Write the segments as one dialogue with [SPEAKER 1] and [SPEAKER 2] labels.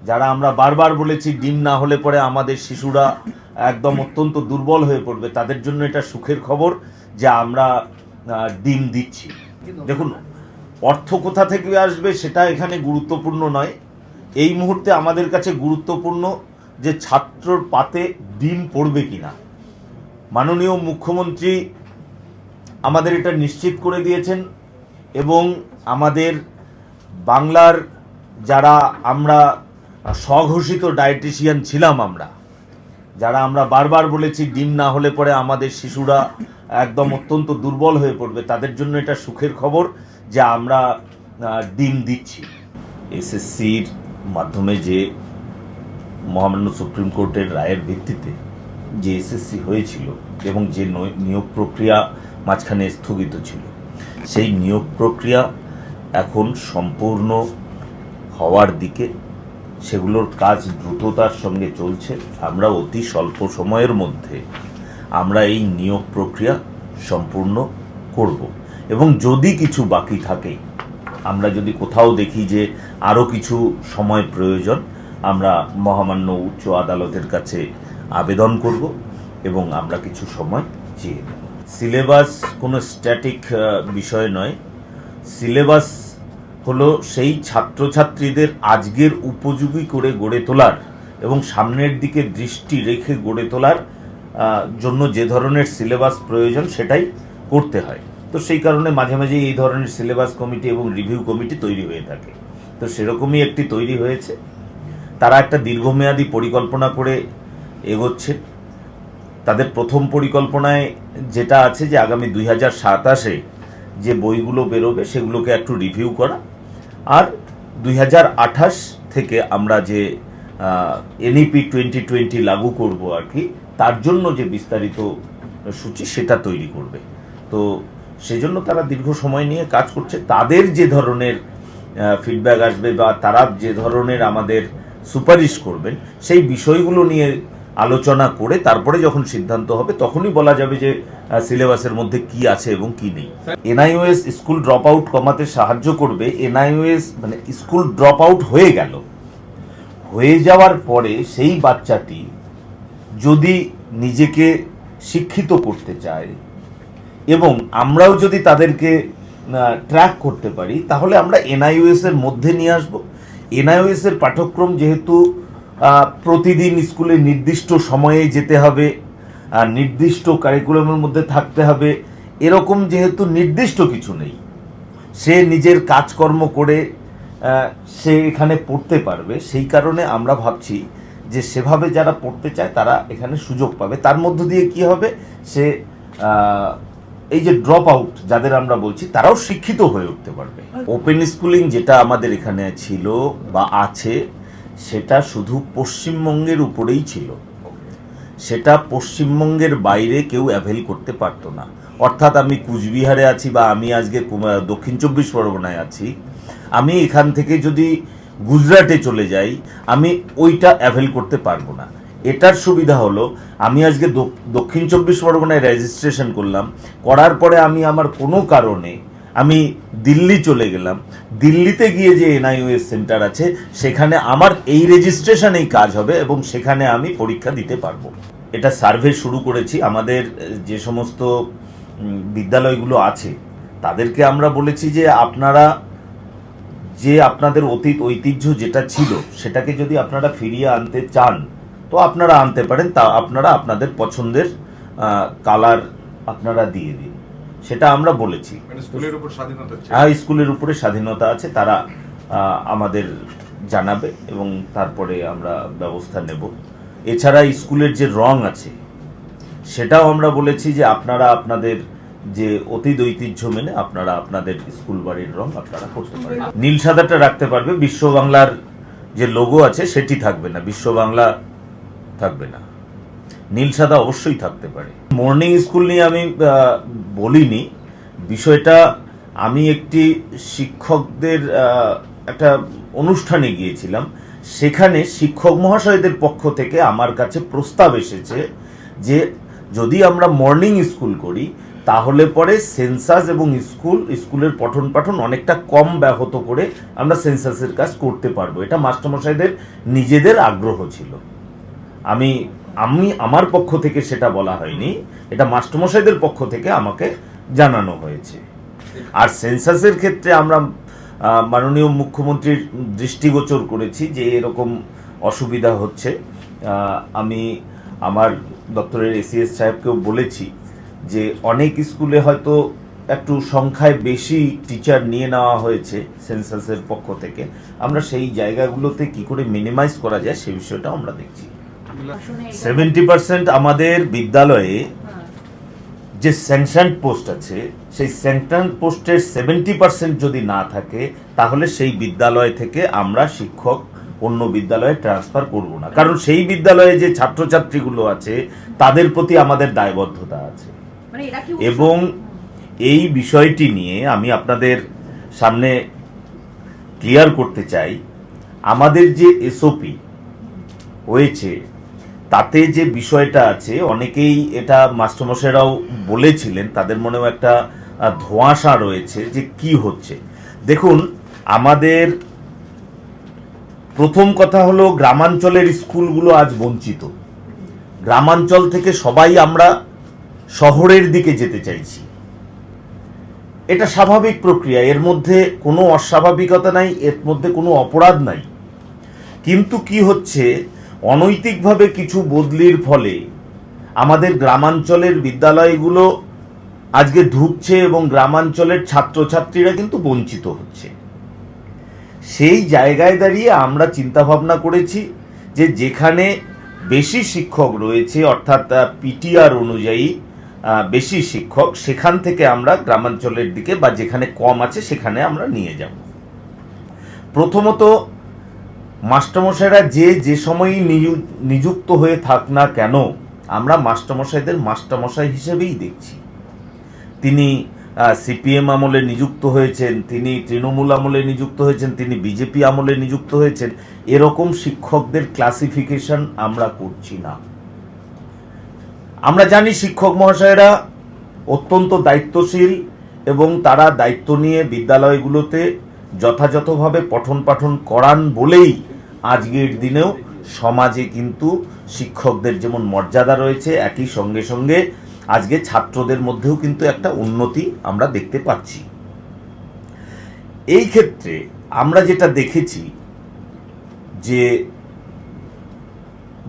[SPEAKER 1] যারা আমরা বারবার বলেছি ডিম না হলে পরে আমাদের শিশুরা একদম অত্যন্ত দুর্বল হয়ে পড়বে, তাদের জন্য এটা সুখের খবর যে আমরা ডিম দিচ্ছি। দেখুন, অর্থ কোথা থেকে আসবে সেটা এখানে গুরুত্বপূর্ণ নয়। এই মুহূর্তে আমাদের কাছে গুরুত্বপূর্ণ যে ছাত্রর পাতে ডিম পড়বে কিনা। মাননীয় মুখ্যমন্ত্রী আমাদের এটা নিশ্চিত করে দিয়েছেন এবং আমাদের বাংলার যারা আমরা স্বঘোষিত ডায়েটিশিয়ান ছিলাম, আমরা বারবার বলেছি ডিম না হলে পরে আমাদের শিশুরা একদম অত্যন্ত দুর্বল হয়ে পড়বে, তাদের জন্য এটা সুখের খবর যে আমরা ডিম দিচ্ছি। এসএসসির মাধ্যমে যে মহামান্য সুপ্রিম কোর্টের রায়ের ভিত্তিতে যে এসএসসি হয়েছিল এবং যে নিয়োগ প্রক্রিয়া মাঝখানে স্থগিত ছিল, সেই নিয়োগ প্রক্রিয়া এখন সম্পূর্ণ হওয়ার দিকে। সেগুলোর কাজ দ্রুততার সঙ্গে চলছে। আমরা অতি স্বল্প সময়ের মধ্যে আমরা এই নিয়োগ প্রক্রিয়া সম্পূর্ণ করব এবং যদি কিছু বাকি থাকে, আমরা যদি কোথাও দেখি যে আরও কিছু সময় প্রয়োজন, আমরা মহামান্য উচ্চ আদালতের কাছে আবেদন করব এবং আমরা কিছু সময় চেয়ে নেব। সিলেবাস কোনো স্ট্যাটিক বিষয় নয়। সিলেবাস হলো সেই ছাত্রছাত্রীদের আজকের উপযোগী করে গড়ে তোলার এবং সামনের দিকে দৃষ্টি রেখে গড়ে তোলার জন্য যে ধরনের সিলেবাস প্রয়োজন সেটাই করতে হয়। তো সেই কারণে মাঝে মাঝে এই ধরনের সিলেবাস কমিটি এবং রিভিউ কমিটি তৈরি হয়ে থাকে। তো সেরকমই একটি তৈরি হয়েছে। তারা একটা দীর্ঘমেয়াদী পরিকল্পনা করে এগোচ্ছে। তাদের প্রথম পরিকল্পনায় যেটা আছে যে আগামী 2027-এ যে বইগুলো বেরোবে সেগুলোকে একটু রিভিউ করা, আর 2028 থেকে আমরা যে এনইপি 2020 লাগু করব আর কি, তার জন্য যে বিস্তারিত সূচি সেটা তৈরি করবে। তো সেজন্য তারা দীর্ঘ সময় নিয়ে কাজ করছে। তাদের যে ধরনের ফিডব্যাক আসবে বা তারা যে ধরনের আমাদের সুপারিশ করবেন সেই বিষয়গুলো নিয়ে আলোচনা করে তারপরে যখন সিদ্ধান্ত হবে তখনই বলা যাবে যে সিলেবাসের মধ্যে কি আছে এবং কি নেই। এনআইওএস স্কুল ড্রপ আউট কমাতে সাহায্য করবে। এনআইওএস মানে স্কুল ড্রপ আউট হয়ে যাওয়ার পরে সেই বাচ্চাটি যদি নিজেকে শিক্ষিত করতে চায় এবং আমরাও যদি তাদেরকে ট্র্যাক করতে পারি, তাহলে আমরা এনআইওএস এর মধ্যে নিয়ে আসব। এনআইওএস এর পাঠ্যক্রম যেহেতু প্রতিদিন স্কুলে নির্দিষ্ট সময়ে যেতে হবে, নির্দিষ্ট কারিকুলামের মধ্যে থাকতে হবে, এরকম যেহেতু নির্দিষ্ট কিছু নেই, সে নিজের কাজকর্ম করে সে এখানে পড়তে পারবে। সেই কারণে আমরা ভাবছি যে সেভাবে যারা পড়তে চায় তারা এখানে সুযোগ পাবে। তার মধ্য দিয়ে কি হবে, সে এই যে ড্রপ আউট যাদের আমরা বলছি তারাও শিক্ষিত হয়ে উঠতে পারবে। ওপেন স্কুলিং যেটা আমাদের এখানে ছিল বা আছে, সেটা শুধু পশ্চিমবঙ্গের উপরেই ছিল। সেটা পশ্চিমবঙ্গের বাইরে কেউ অ্যাভেল করতে পারতো না। অর্থাৎ আমি কুচবিহারে আছি বা আমি আজকে দক্ষিণ 24 পরগনায় আছি, আমি এখান থেকে যদি গুজরাটে চলে যাই আমি ওইটা অ্যাভেল করতে পারবো না। এটার সুবিধা হলো আমি আজকে দক্ষিণ 24 পরগনায় রেজিস্ট্রেশন করলাম, করার পরে আমি আমার কোনো কারণে আমি দিল্লি চলে গেলাম, দিল্লিতে গিয়ে যে এনআইওএস সেন্টার আছে সেখানে আমার এই রেজিস্ট্রেশনেই কাজ হবে এবং সেখানে আমি পরীক্ষা দিতে পারবো। এটা সার্ভে শুরু করেছি। আমাদের যে সমস্ত বিদ্যালয়গুলো আছে তাদেরকে আমরা বলেছি যে আপনারা যে আপনাদের অতীত ঐতিহ্য যেটা ছিল সেটাকে যদি আপনারা ফিরিয়ে আনতে চান তো আপনারা আনতে পারেন। তা আপনারা আপনাদের পছন্দের কালার আপনারা দিয়ে দিন, সেটা আমরা বলেছি। হ্যাঁ, স্কুলের উপরে স্বাধীনতা আছে, তারা আমাদের জানাবে এবং তারপরে আমরা ব্যবস্থা নেব। এছাড়া স্কুলের যে রং আছে সেটাও আমরা বলেছি যে আপনারা আপনাদের যে অতীত ঐতিহ্য মেনে আপনারা আপনাদের স্কুল বাড়ির রং আপনারা করতে পারেন। নীল সাদাটা রাখতে পারবে, বিশ্ব বাংলার যে লোগো আছে সেটি থাকবে না, বিশ্ব বাংলা থাকবে না, নীল সাদা অবশ্যই থাকতে পারে। মর্নিং স্কুল নিয়ে আমি বলিনি বিষয়টা। আমি একটি শিক্ষকদের একটা অনুষ্ঠানে গিয়েছিলাম, সেখানে শিক্ষক মহাশয়দের পক্ষ থেকে আমার কাছে প্রস্তাব এসেছে যে যদি আমরা মর্নিং স্কুল করি তাহলে পরে সেন্সাস এবং স্কুলের পঠন পাঠন অনেকটা কম ব্যাহত করে আমরা সেন্সাসের কাজ করতে পারবো। এটা মাস্টারমশাইদের নিজেদের আগ্রহ ছিল। আমি আমার পক্ষ থেকে সেটা বলা হয়নি, এটা মাস্টারমশাইদের পক্ষ থেকে আমাকে জানানো হয়েছে। আর সেন্সাসের ক্ষেত্রে আমরা মাননীয় মুখ্যমন্ত্রীর দৃষ্টিগোচর করেছি যে এরকম অসুবিধা হচ্ছে। আমি আমার দপ্তরের এসিএস সাহেবকেও বলেছি যে অনেক স্কুলে হয়তো একটু সংখ্যায় বেশি টিচার নিয়ে নেওয়া হয়েছে সেন্সাসের পক্ষ থেকে। আমরা সেই জায়গাগুলোতে কি করে মিনিমাইজ করা যায় সে বিষয়টা আমরা দেখছি। 70% আমাদের বিদ্যালয়ে যে স্যাংশন পোস্ট আছে সেই স্যাংশন পোস্টের 70% যদি না থাকে তাহলে সেই বিদ্যালয় থেকে আমরা শিক্ষক অন্য বিদ্যালয়ে ট্রান্সফার করব না, কারণ সেই বিদ্যালয়ে যে ছাত্রছাত্রীগুলো আছে তাদের প্রতি আমাদের দায়বদ্ধতা আছে। এবং এই বিষয়টি নিয়ে আমি আপনাদের সামনে ক্লিয়ার করতে চাই, আমাদের যে এসওপি হয়েছে তাতে যে বিষয়টা আছে, অনেকেই এটা মাস্টারমশাইরাও বলেছিলেন, তাদের মনেও একটা ধোঁয়াশা রয়েছে যে কি হচ্ছে। দেখুন, আমাদের প্রথম কথা হলো গ্রামাঞ্চলের স্কুলগুলো আজ বঞ্চিত। গ্রামাঞ্চল থেকে সবাই আমরা শহরের দিকে যেতে চাইছি, এটা স্বাভাবিক প্রক্রিয়া, এর মধ্যে কোনো অস্বাভাবিকতা নাই, এর মধ্যে কোনো অপরাধ নাই। কিন্তু কি হচ্ছে, অনৈতিকভাবে কিছু বদলির ফলে আমাদের গ্রামাঞ্চলের বিদ্যালয়গুলো আজকে ঢুকছে এবং গ্রামাঞ্চলের ছাত্রছাত্রীরা কিন্তু বঞ্চিত হচ্ছে। সেই জায়গায় দাঁড়িয়ে আমরা চিন্তা ভাবনা করেছি যে যেখানে বেশি শিক্ষক রয়েছে, অর্থাৎ পিটিআর অনুযায়ী বেশি শিক্ষক, সেখান থেকে আমরা গ্রামাঞ্চলের দিকে বা যেখানে কম আছে সেখানে আমরা নিয়ে যাব। প্রথমত, মাস্টারমশাইরা যে সময়ই নিযুক্ত হয়ে থাক না কেন, আমরা মাস্টারমশাইদের মাস্টারমশাই হিসেবেই দেখছি। তিনি সিপিএম আমলে নিযুক্ত হয়েছেন, তিনি তৃণমূল আমলে নিযুক্ত হয়েছেন, তিনি বিজেপি আমলে নিযুক্ত হয়েছেন, এরকম শিক্ষকদের ক্লাসিফিকেশন আমরা করছি না। আমরা জানি শিক্ষক মহাশয়রা অত্যন্ত দায়িত্বশীল এবং তারা দায়িত্ব নিয়ে বিদ্যালয়গুলোতে যথাযথভাবে পঠন পাঠন করান বলেই আজকের দিনেও সমাজে কিন্তু শিক্ষকদের যেমন মর্যাদা রয়েছে, একই সঙ্গে সঙ্গে আজকে ছাত্রদের মধ্যেও কিন্তু একটা উন্নতি আমরা দেখতে পাচ্ছি। এই ক্ষেত্রে আমরা যেটা দেখেছি যে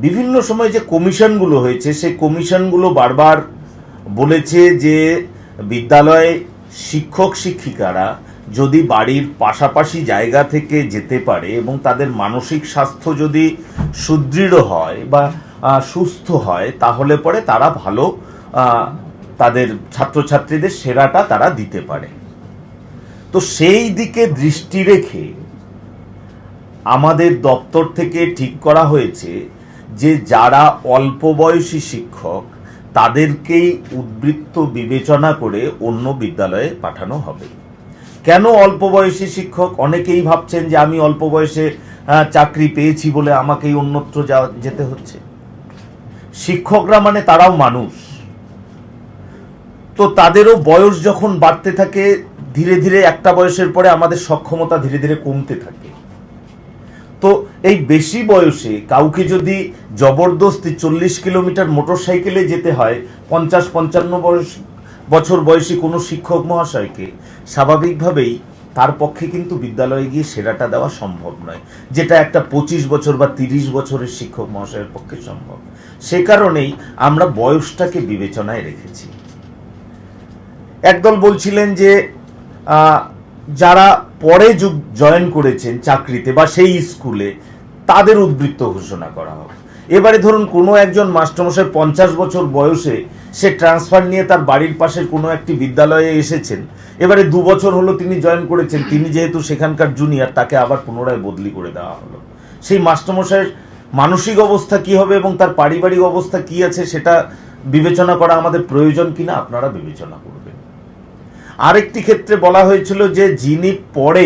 [SPEAKER 1] বিভিন্ন সময় যে কমিশনগুলো হয়েছে, সেই কমিশনগুলো বারবার বলেছে যে বিদ্যালয়ে শিক্ষক শিক্ষিকারা যদি বাড়ির পাশাপাশি জায়গা থেকে যেতে পারে এবং তাদের মানসিক স্বাস্থ্য যদি সুদৃঢ় হয় বা সুস্থ হয়, তাহলে পরে তারা ভালো তাদের ছাত্রছাত্রীদের সেরাটা তারা দিতে পারে। তো সেই দিকে দৃষ্টি রেখে আমাদের দপ্তর থেকে ঠিক করা হয়েছে যে যারা অল্প বয়সী শিক্ষক তাদেরকেই উদ্বৃত্ত বিবেচনা করে অন্য বিদ্যালয়ে পাঠানো হবে। কেন অল্প বয়সী শিক্ষক? অনেকেই ভাবছেন যে আমি অল্প বয়সে চাকরি পেয়েছি বলে আমাকেই অন্যত্র যেতে হচ্ছে। শিক্ষকরা মানে তারাও মানুষ, তো তাদেরও বয়স যখন বাড়তে থাকে ধীরে ধীরে একটা বয়সের পরে আমাদের সক্ষমতা ধীরে ধীরে কমতে থাকে। তো এই বেশি বয়সে কাউকে যদি জবরদস্তি 40 কিলোমিটার মোটর সাইকেলে যেতে হয় 50-55 বছর বয়সী কোনো শিক্ষক মহাশয়কে, স্বাভাবিকভাবেই তার পক্ষে কিন্তু বিদ্যালয়ে গিয়ে সেরাটা দেওয়া সম্ভব নয়, যেটা একটা 25 বছর বা 30 বছরের শিক্ষক মহাশয়ের পক্ষে সম্ভব। সে কারণেই আমরা বয়সটাকে বিবেচনায় রেখেছি। একদল বলছিলেন যে যারা পরে জয়েন করেছেন চাকরিতে বা সেই স্কুলে, তাদের উদ্বৃত্ত ঘোষণা করা হবে। এবারে ধরুন কোনো একজন মাস্টারমশাই 50 বছর বয়সে সে ট্রান্সফার নিয়ে তার বাড়ির পাশের কোনো একটি বিদ্যালয়ে এসেছেন, এবারে 2 বছর হলো তিনি জয়েন করেছেন, তিনি যেহেতু সেখানকার জুনিয়র, তাকে আবার পুনরায় বদলি করে দেওয়া হলো। সেই মাস্টারমশাইয়ের মানসিক অবস্থা কি হবে এবং তার পারিবারিক অবস্থা কি আছে সেটা বিবেচনা করা আমাদের প্রয়োজন কিনা আপনারা বিবেচনা করবেন। আরেকটি ক্ষেত্রে বলা হয়েছিল যে যিনি পরে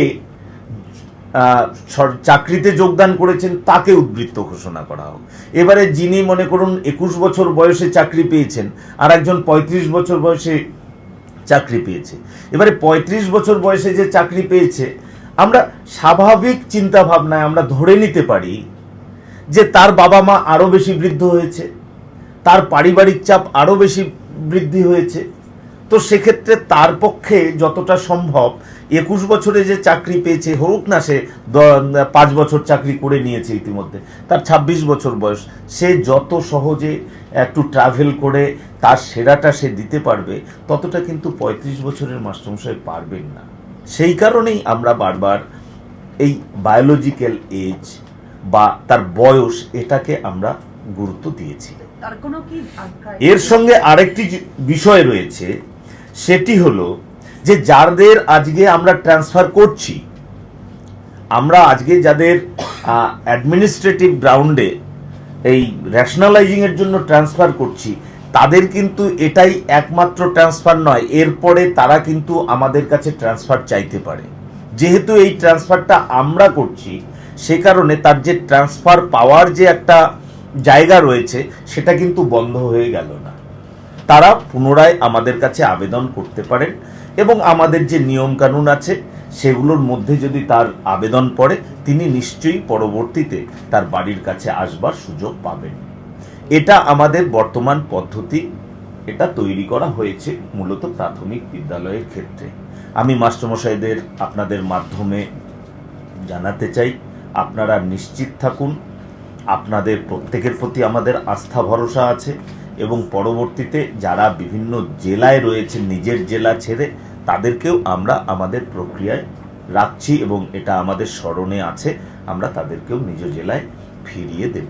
[SPEAKER 1] চাকরিতে যোগদান করেছেন তাকে উদ্বৃত্ত ঘোষণা করা হোক। এবারে যিনি মনে করুন 21 বছর বয়সে চাকরি পেয়েছেন আর একজন 35 বছর বয়সে চাকরি পেয়েছে। এবারে 35 বছর বয়সে যে চাকরি পেয়েছে, আমরা স্বাভাবিক চিন্তা ভাবনায় আমরা ধরে নিতে পারি যে তার বাবা মা আরও বেশি বৃদ্ধ হয়েছে, তার পারিবারিক চাপ আরও বেশি বৃদ্ধি হয়েছে। তো সেক্ষেত্রে তার পক্ষে যতটা সম্ভব 21 বছরে যে চাকরি পেয়েছে, হোক না সে 5 বছর চাকরি করে নিয়েছে ইতিমধ্যে, তার 26 বছর বয়স, সে যত সহজে একটু ট্রাভেল করে তার সেরাটা সে দিতে পারবে, ততটা কিন্তু 35 বছরের মাস্টারমশাই পারবেন না। সেই কারণেই আমরা বারবার এই বায়োলজিক্যাল এজ বা তার বয়স, এটাকে আমরা গুরুত্ব দিয়েছি। এর সঙ্গে আরেকটি বিষয় রয়েছে, সেটি হলো যে যাদের আজকে আমরা ট্রান্সফার করছি, আমরা আজকে যাদের অ্যাডমিনিস্ট্রেটিভ গ্রাউন্ডে এই রেশনালাইজিংয়ের জন্য ট্রান্সফার করছি, তাদের কিন্তু এটাই একমাত্র ট্রান্সফার নয়, এরপরে তারা কিন্তু আমাদের কাছে ট্রান্সফার চাইতে পারে। যেহেতু এই ট্রান্সফারটা আমরা করছি, সে কারণে তার যে ট্রান্সফার পাওয়ার যে একটা জায়গা রয়েছে, সেটা কিন্তু বন্ধ হয়ে গেল না। তারা পুনরায় আমাদের কাছে আবেদন করতে পারেন এবং আমাদের যে নিয়মকানুন আছে সেগুলোর মধ্যে যদি তার আবেদন পড়ে, তিনি নিশ্চয়ই পরবর্তীতে তার বাড়ির কাছে আসবার সুযোগ পাবেন। এটা আমাদের বর্তমান পদ্ধতি, এটা তৈরি করা হয়েছে মূলত প্রাথমিক বিদ্যালয়ের ক্ষেত্রে। আমি মাস্টারমশাইদের আপনাদের মাধ্যমে জানাতে চাই, আপনারা নিশ্চিত থাকুন, আপনাদের প্রত্যেকের প্রতি আমাদের আস্থা ভরসা আছে এবং পরবর্তীতে যারা বিভিন্ন জেলায় রয়েছে, নিজের জেলা ছেড়ে, তাদেরকেও আমরা আমাদের প্রক্রিয়ায় রাখছি এবং এটা আমাদের স্মরণে আছে, আমরা তাদেরকেও নিজ জেলায় ফিরিয়ে দেব।